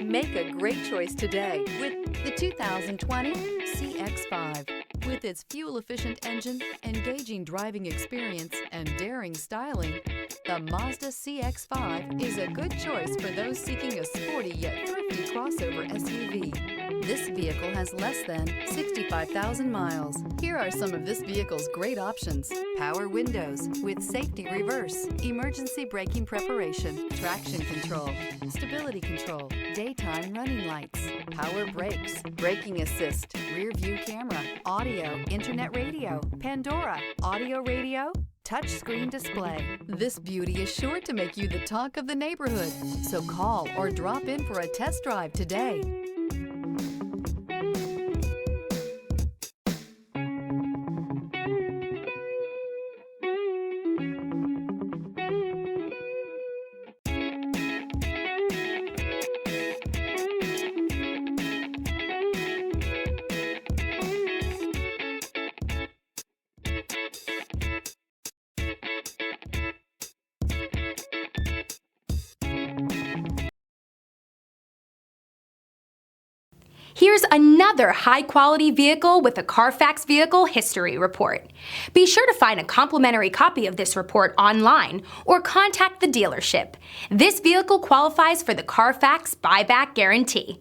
Make a great choice today with the 2020 CX-5. With its fuel-efficient engine, engaging driving experience, and daring styling, the Mazda CX-5 is a good choice for those seeking a sporty yet thrifty crossover SUV. This vehicle has less than 65,000 miles. Here are some of this vehicle's great options: power windows with safety reverse, emergency braking preparation, traction control, stability control, daytime running lights, power brakes, braking assist, rear view camera, audio, internet radio, Pandora, audio radio, touchscreen display. This beauty is sure to make you the talk of the neighborhood. So call or drop in for a test drive today. Here's another high-quality vehicle with a Carfax Vehicle History Report. Be sure to find a complimentary copy of this report online or contact the dealership. This vehicle qualifies for the Carfax Buyback Guarantee.